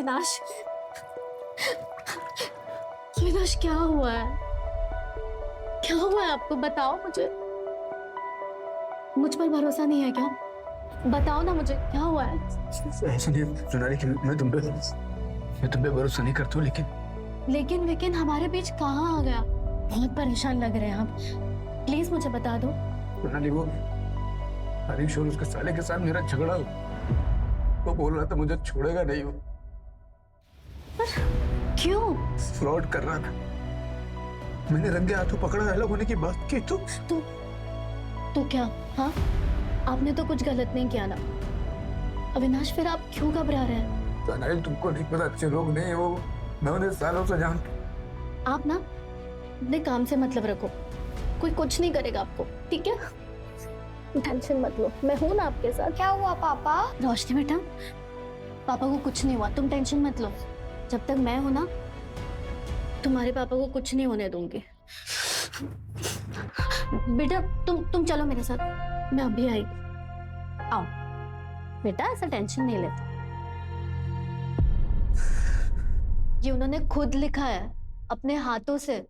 अविनाश, अविनाश क्या हुआ है? क्या हुआ है आपको? बताओ मुझे। मुझ पर भरोसा नहीं है क्या? बताओ ना मुझे, क्या हुआ है? ऐसा नहीं सोनाली कि मैं तुम पे भरोसा नहीं करता हूँ, लेकिन हमारे बीच कहाँ आ गया? बहुत परेशान लग रहे हैं आप। प्लीज मुझे बता दो। सोनाली वो हरीश और उसके साले के साथ मेरा झगड़ा हो, वो बोल रहा था मुझे छोड़ेगा नहीं वो। क्यों? फ्रॉड कर रहा था। मैंने रंगे हाथों पकड़ा, अलग होने की बात की तो क्या? हाँ, आपने तो कुछ गलत नहीं किया ना अविनाश, फिर आप क्यों घबरा रहे हैं? सोनाली तुमको नहीं पता, अच्छे लोग नहीं वो, मैं उन्हें सालों से जानता। आप ना अपने काम से मतलब रखो, कोई कुछ नहीं करेगा आपको, ठीक है? टेंशन मत लो, मैं हूं ना आपके साथ। क्या हुआ पापा? रोशनी बेटा, पापा को कुछ नहीं हुआ, तुम टेंशन मत लो। जब तक मैं हूं ना, तुम्हारे पापा को कुछ नहीं होने दूंगी। बेटा तुम चलो मेरे साथ, मैं अभी आई। आओ बेटा, ऐसा टेंशन नहीं लेते। ये उन्होंने खुद लिखा है अपने हाथों से,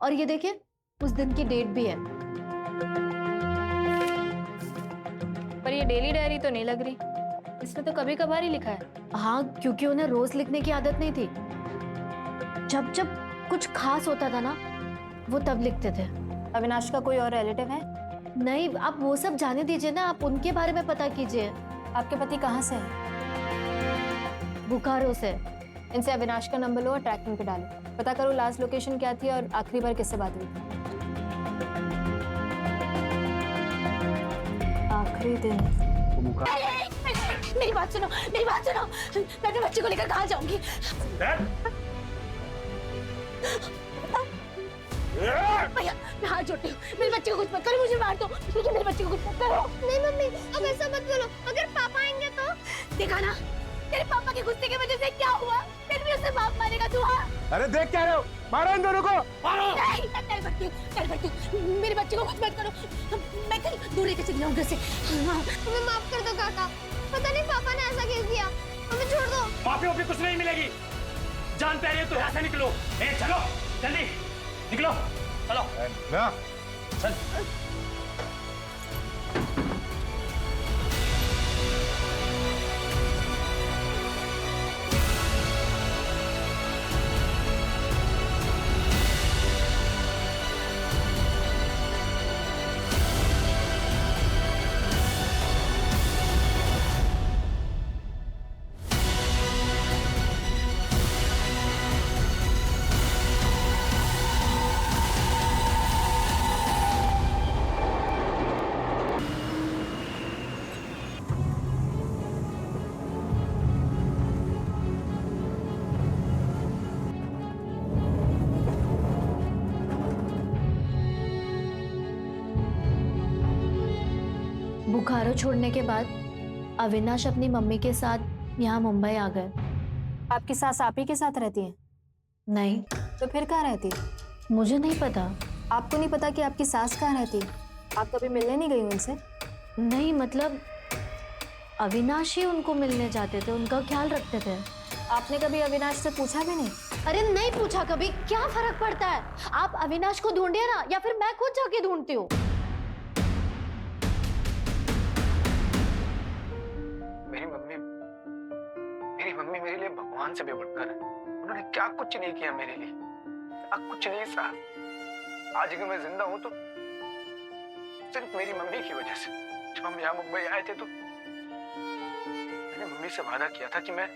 और ये देखिए उस दिन की डेट भी है। पर ये डेली डायरी तो नहीं लग रही, इसमें तो कभी कभार ही लिखा है। हाँ, क्योंकि उन्हें रोज लिखने की आदत नहीं थी। जब जब कुछ खास होता था ना, वो तब लिखते थे। अविनाश का कोई और रिलेटिव है? नहीं, आप वो सब जाने दीजिए ना, आप उनके बारे में पता कीजिए। आपके पति कहाँ से है? बोकारो से। इनसे अविनाश का नंबर लो और ट्रैकिंग पे डालो, पता करो लास्ट लोकेशन क्या थी और आखिरी बार किससे बात हुई थी। आखिरी दिन। मेरी बात सुनो, मेरी बात सुनो। मैं अपने बच्चे को लेकर कहाँ जाऊंगी? भैया मैं हाथ जोड़ती हूँ, मेरे बच्चे को कुछ मत करो, मुझे मार दो, लेकिन मेरे बच्चे को कुछ मत करो। नहीं मम्मी, अब ऐसा मत बोलो, अगर पापा आएंगे तो? देखा ना तेरे पापा के गुस्से की वजह से क्या हुआ, फिर भी उसे बाप मारेगा तू? हाँ अरे देख क्या रहे हो, मारो इन दोनों को, मारो। नहीं, मेरे बच्चे, मेरे बच्चे को कुछ मत करो, मैं कहीं दूर लेके चली जाऊँ घर से। हमें माफ कर दो काका, पता नहीं पापा ने ऐसा क्यों किया, हमें छोड़ दो। माफी वाफी कुछ नहीं मिलेगी, जान पे आ रही है तो यहाँ से निकलो। चलो जल्दी निकलो, चलो चल। बोकारो छोड़ने के बाद अविनाश अपनी मम्मी के साथ यहाँ मुंबई आ गए। आपकी सास आप ही के साथ रहती है? नहीं, तो फिर कहाँ रहती है? मुझे नहीं पता। आपको नहीं पता कि आपकी सास कहाँ रहती है? आप कभी मिलने नहीं गई उनसे? नहीं, मतलब अविनाश ही उनको मिलने जाते थे, उनका ख्याल रखते थे। आपने कभी अविनाश से पूछा भी नहीं? अरे नहीं पूछा कभी, क्या फर्क पड़ता है? आप अविनाश को ढूंढिए ना, या फिर मैं खुद जाके ढूंढती हूँ। मेरी मम्मी मेरे लिए भगवान से भी बढ़कर है। उन्होंने क्या कुछ नहीं किया मेरे लिए, कुछ नहीं सहा। आज अगर मैं जिंदा हूं तो सिर्फ मेरी मम्मी की वजह से। जब हम यहाँ मुंबई आए थे तो मैंने मम्मी से वादा किया था कि मैं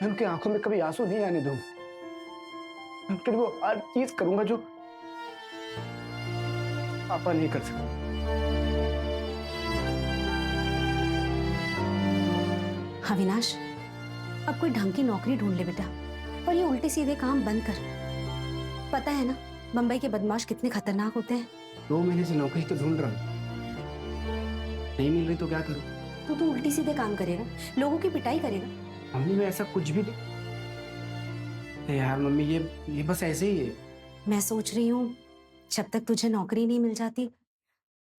उनकी आंखों में कभी आंसू नहीं आने दूंगा। मैं उनके लिए वो हर चीज करूंगा जो पापा नहीं कर सकते। अविनाश, अब कोई ढंग की नौकरी ढूंढ ले बेटा, और ये उल्टे सीधे काम बंद कर। पता है ना मुंबई के बदमाश कितने खतरनाक होते हैं। 2 महीने से नौकरी तो ढूंढ रहा हूँ, नहीं मिल रही तो क्या करूँ? तो उल्टे सीधे काम करेगा, लोगों की पिटाई करेगा। मम्मी मैं ऐसा कुछ भी नहीं। यार मम्मी ये बस ऐसे ही है। मैं सोच रही हूँ जब तक तुझे नौकरी नहीं मिल जाती,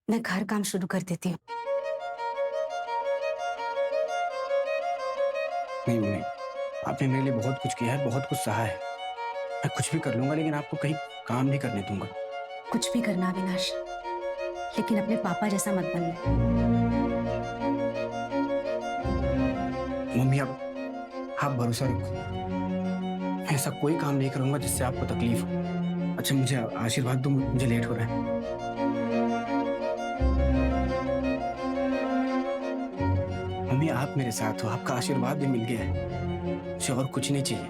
मैं घर काम शुरू कर देती हूँ। नहीं मम्मी, आपने मेरे लिए बहुत कुछ किया है, बहुत कुछ सहा है। मैं कुछ भी कर लूंगा, लेकिन आपको कहीं काम नहीं करने दूंगा। कुछ भी करना अविनाश, लेकिन अपने पापा जैसा मत बनना। मम्मी आप भरोसा रखो, मैं ऐसा कोई काम नहीं करूंगा जिससे आपको तकलीफ हो। अच्छा मुझे आशीर्वाद दो, मुझे लेट हो रहा है। मम्मी आप मेरे साथ हो, आपका आशीर्वाद भी मिल गया है, मुझे और कुछ नहीं चाहिए।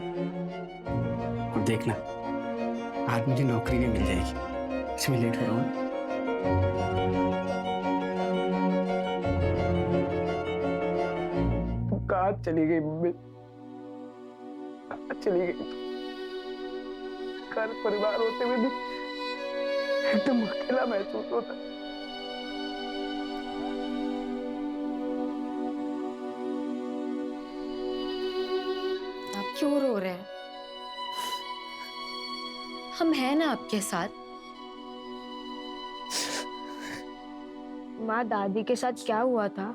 और देखना आज मुझे नौकरी भी मिल जाएगी। अच्छा मैं लेट हो रहा हूँ। कहाँ चली गई मम्मी, कहाँ चली गई? घर परिवार होते हुए भी एकदम अकेला महसूस होता है। आप क्यों रो रहे हैं? हम हैं ना आपके साथ। माँ, दादी के साथ क्या हुआ था?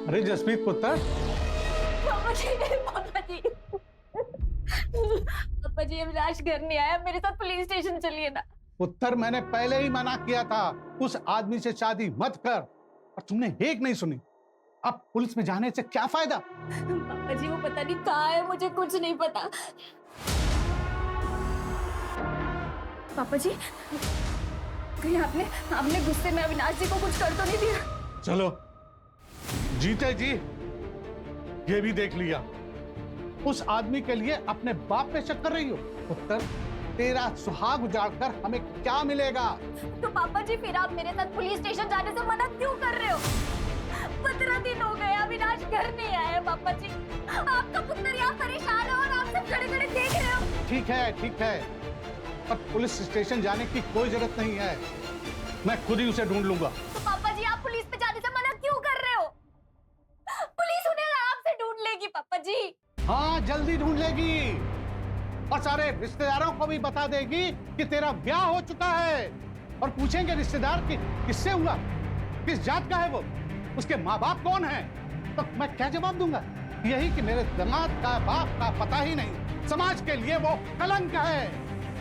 अरे जसप्रीत पुत्र, पापा जी पापा जी अविनाश घर नहीं आया, मेरे साथ पुलिस स्टेशन चलिए ना। पुत्र मैंने पहले ही मना किया था उस आदमी से शादी मत कर, और तुमने एक नहीं सुनी। अब पुलिस में जाने से क्या फायदा? पापा जी वो पता नहीं कहाँ है, मुझे कुछ नहीं पता। पापा जी कहीं आपने गुस्से में अविनाश जी को कुछ कर तो नहीं दिया? चलो जीते जी ये भी देख लिया, उस आदमी के लिए अपने बाप पे शक कर रही हो। पुत्र तेरा सुहाग उजाड़कर हमें क्या मिलेगा? तो पापा जी फिर आप मेरे साथ पुलिस स्टेशन जाने से मना क्यों कर रहे हो? 15 दिन हो गए अविनाश घर नहीं आया। पापा जी आपका पुत्र यहाँ परेशान है और आप सब खड़े खड़े देख रहे हो। ठीक है, पर पुलिस स्टेशन जाने की कोई जरूरत नहीं है, मैं खुद ही उसे ढूंढ लूंगा। तो पापा जी आप पुलिस पे जाने से मना क्यों कर रहे हो? पुलिस उन्हें आपसे ढूंढ लेगी पापा जी। हाँ जल्दी ढूंढ लेगी, और सारे रिश्तेदारों को भी बता देगी कि तेरा ब्याह हो चुका है। और पूछेंगे रिश्तेदार कि किससे हुआ, किस जात का है वो, उसके माँ बाप कौन है, तो मैं क्या जवाब दूंगा? यही कि मेरे दामाद का बाप का पता ही नहीं, समाज के लिए वो कलंक है।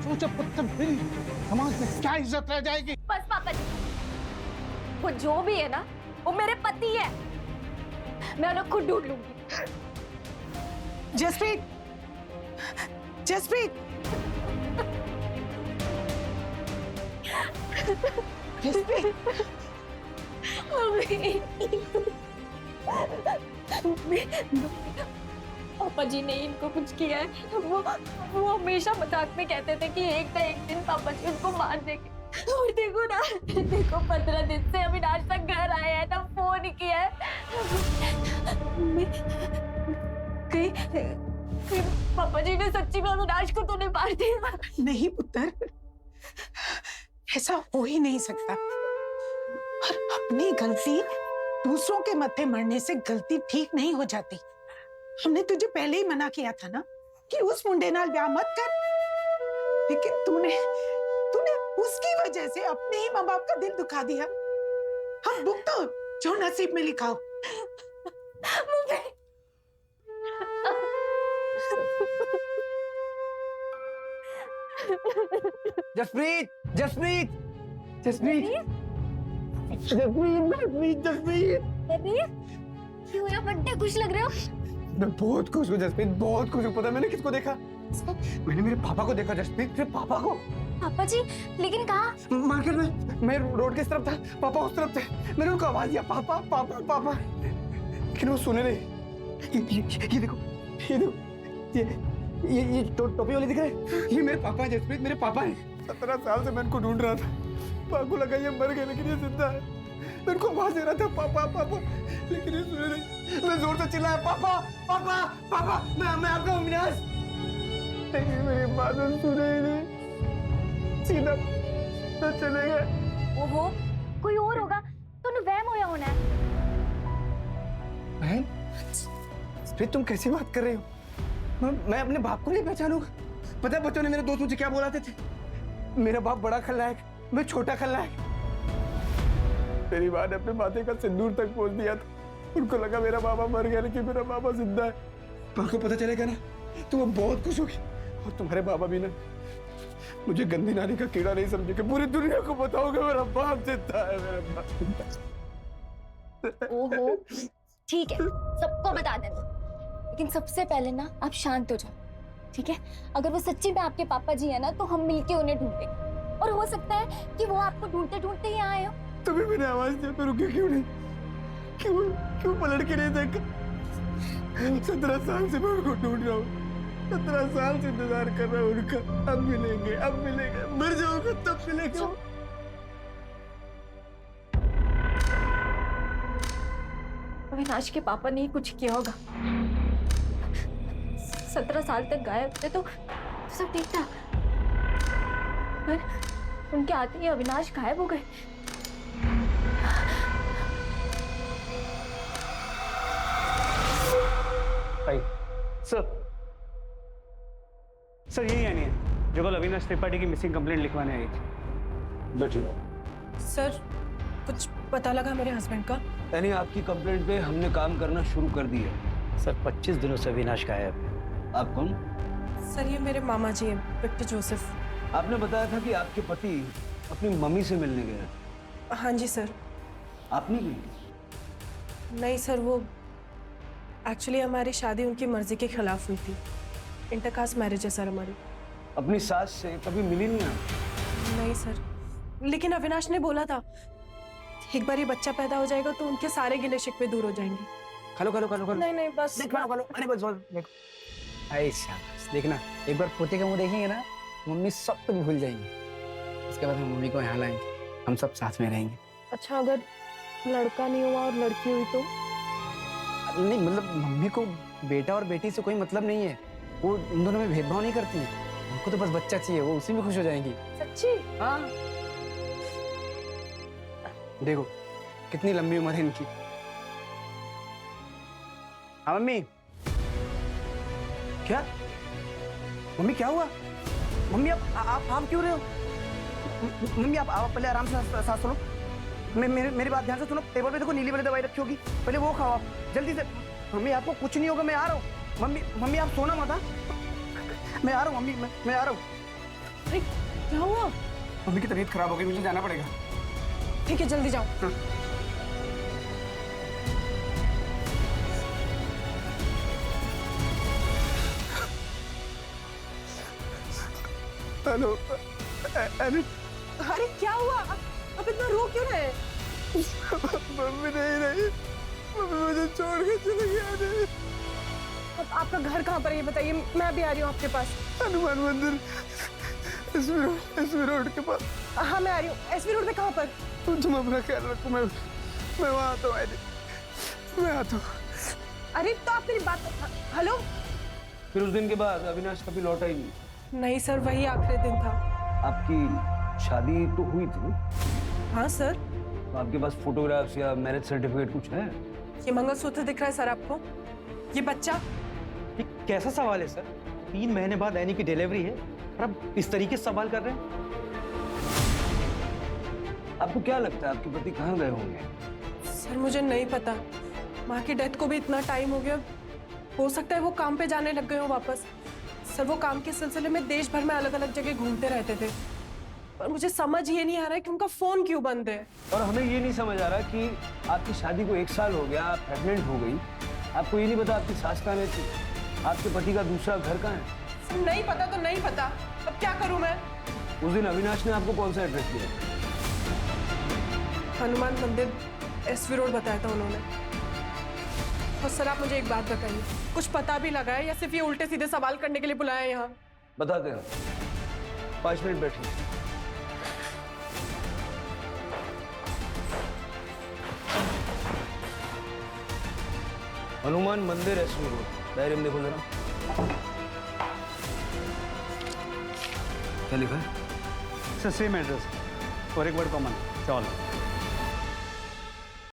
सोचो पुत्र मेरी समाज में क्या इज्जत रह जाएगी? बस पापा जी वो जो भी है ना वो मेरे पति है, मैं उन्हें खुद ढूंढ लूंगी। जसप्रीत, जसप्रीत, जसप्रीत, पापा जी ने इनको कुछ किया है। वो हमेशा मजाक में कहते थे कि एक ना एक दिन पापा जी उनको मार देंगे। और देखो ना, देखो 15 दिन से अविनाश तक घर आया है ना फोन किया है। कहीं पापा जी ने सच्ची में अविनाश को तो नहीं मार दिया? नहीं पुत्र, ऐसा हो ही नहीं सकता। और अपनी गलती दूसरों के मत्थे मरने से गलती ठीक नहीं हो जाती। हमने तुझे पहले ही मना किया था ना कि उस मुंडे नाल ब्याह मत कर, लेकिन तूने उसकी वजह से अपने ही माँ बाप का दिल दुखा दिया। हम भुगतो जो नसीब में लिखा हो। जसप्रीत, जसप्रीत, जसप्रीत, जसप्रीत, जसप्रीत, क्यों या बड्डे खुश लग रहे हो? मैं बहुत खुश हूँ जसप्रीत, बहुत खुश हूँ। पता मैंने किसको देखा? मैंने मेरे पापा को देखा जसप्रीत, मेरे पापा को। पापा जी लेकिन कहाँ? मार्केट में, मैं रोड किस तरफ था, पापा उस तरफ थे। मैंने उनको आवाज दिया पापा पापा पापा, लेकिन वो सुने नहीं। ये देखो, ये देखो, ये टोपी वाले दिख रहे हैं, ये मेरे पापा हैं जसप्रीत, मेरे पापा हैं। 17 साल से मैं इनको ढूंढ रहा था। पापा को लगा ये मर गए, लेकिन ये जिंदा है। मैं इनको आवाज दे रहा था पापा पापा, लेकिन ये सुने नहीं। मैं जोर से चिल्लाया पापा पापा पापा, मैं आपका अविनाश, लेकिन मेरी बात सुने ही नहीं, सीधा तो चले गए। ओहो कोई और होगा, तो वहम होया होना है। बहन, फिर तुम कैसी बात कर रही हो? मैं अपने बाप को नहीं पहचानूंगा। पता है बच्चों ने मेरे दोस्त मुझे क्या बोलाते थे? मेरा बाप बड़ा खलनायक, मैं छोटा खलनायक। मेरी माँ ने अपने माथे का सिंदूर तक पोंछ दिया था। उनको लगा मेरा बाबा मर गया, लेकिन मेरा बाबा जिंदा है। माँ को पता चलेगा ना तो वो बहुत खुश होगी। और तुम्हारे बाबा भी ना मुझे गंदी नाली का कीड़ा नहीं समझेंगे, पूरी दुनिया को बताओगे मेरा बाप जिंदा है, मेरा बाप जिंदा है। ओहो, ठीक है, सबको बता देना, लेकिन सबसे पहले ना आप शांत हो जाओ, ठीक है? अगर वो सच्ची में आपके पापा जी है ना, तो हम मिलके उन्हें ढूंढेंगे, और हो सकता है कि वो आपको ढूंढते ढूंढते ही आए हो। तभी मैंने आवाज दिया, पर रुके क्यों नहीं? क्यों पलट के नहीं देखा? 17 साल से मैं उनको ढूंढ रहा हूँ, 17 साल से इंतजार कर रहा हूँ उनका। अब मिलेंगे, मर जाऊंगा तब मिलेंगे। अविनाश के पापा ने ही कुछ किया होगा। 17 साल तक गायब थे तो सब ठीक था, पर उनके आते ही अविनाश गायब हो गए। सर यही यानी है जो कल अविनाश त्रिपाठी की मिसिंग कंप्लेंट लिखवाने आई थी। बैठिए। सर कुछ पता लगा मेरे हस्बैंड का? यानी आपकी कंप्लेंट पे हमने काम करना शुरू कर दिया है। सर 25 दिनों से अविनाश गायब है। आप कौन? सर ये मेरे मामा जी हैं, विक्टर जोसेफ। आपने बताया था कि आपके पति अपनी मम्मी से मिलने गए। हाँ जी सर। आप नहीं गई? नहीं सर, वो एक्चुअली हमारी शादी उनकी मर्जी के खिलाफ हुई थी। इंटरकास्ट मैरिज है सर हमारी। अपनी सास से कभी मिली नहीं आप? नहीं सर, लेकिन अविनाश ने बोला था एक बार ये बच्चा पैदा हो जाएगा तो उनके सारे गिले शिकवे दूर हो जाएंगे। खलो नहीं बस अरे बस देखो, ऐसा देखना, एक बार पोते का मुंह देखेंगे ना, मम्मी सब कुछ भूल जाएंगी। उसके बाद हम मम्मी को यहाँ लाएंगे, हम सब साथ में रहेंगे। अच्छा, अगर लड़का नहीं हुआ और लड़की हुई तो? नहीं मतलब मम्मी को बेटा और बेटी से कोई मतलब नहीं है, वो इन दोनों में भेदभाव नहीं करती है। उनको तो बस बच्चा चाहिए, वो उसी में खुश हो जाएंगी। सच्ची? हाँ, देखो कितनी लंबी उम्र है इनकी। हाँ मम्मी। क्या मम्मी, क्या हुआ? मम्मी आप क्यों रहे हो? मम्मी आप पहले आराम से सांस लो। मेरी बात ध्यान से सुनो। टेबल पे देखो नीली वाली दवाई रखी होगी, पहले वो खाओ आप जल्दी से। मम्मी आपको कुछ नहीं होगा, मैं आ रहा हूँ। मम्मी आप सोना मत। मैं आ रहा हूँ मम्मी, मैं आ रहा हूँ। अरे क्या हुआ? मम्मी की तबीयत खराब हो गई, मुझे जाना पड़ेगा। ठीक है, जल्दी जाओ। हेलो। अरे क्या हुआ? अब इतना रो क्यों रहे? मम्मी नहीं रही, मम्मी मुझे छोड़ के चली गई। अब आपका घर कहाँ पर है ये बताइए, मैं भी आ रही हूँ आपके पास। हनुमान मंदिर, एसवी रोड के पास। हाँ मैं आ रही हूँ। एसवी रोड पे कहाँ पर? तुम अपना ख्याल रखो, मैं वहाँ आता हूँ। मैं आता हूँ। अरे तो आप मेरी बात। हेलो। फिर उस दिन के बाद अविनाश कभी लौटा ही नहीं? नहीं सर, वही आखिरी दिन था। आपकी शादी तो हुई थी? हाँ सर। तो आपके पास फोटोग्राफ्स या मैरिज सर्टिफिकेट कुछ है? ये मंगलसूत्र दिख रहा है सर आपको? ये बच्चा? ये कैसा सवाल है सर? 3 महीने बाद एनी की डिलीवरी है और आप इस तरीके से सवाल कर रहे हैं? आपको क्या लगता है आपके पति कहाँ गए होंगे? सर मुझे नहीं पता, माँ की डेथ को भी इतना टाइम हो गया, हो सकता है वो काम पे जाने लग गए हो वापस। सर वो काम के सिलसिले में देश भर में अलग अलग जगह घूमते रहते थे, पर मुझे समझ ये नहीं आ रहा है कि उनका फोन क्यों बंद है। और हमें ये नहीं समझ आ रहा कि आपकी शादी को 1 साल हो गया, आप प्रेग्नेंट हो गई, आपको ये नहीं पता आपकी सास कहाँ रहती, आपके पति का दूसरा घर कहाँ है? सर नहीं पता तो नहीं पता, अब क्या करूं मैं? उस दिन अविनाश ने आपको कौन सा एड्रेस दिया? हनुमान मंदिर, एसवी रोड बताया था उन्होंने। और सर आप मुझे एक बात बताइए, कुछ पता भी लगा है या सिर्फ ये उल्टे सीधे सवाल करने के लिए बुलाया है यहाँ? बताते हैं, 5 मिनट बैठिए। हनुमान मंदिर, एसवी रोड। डायरी में देखो जरा, क्या लिखा है? सर सेम एड्रेस और एक वर्ड कॉमन, चावल।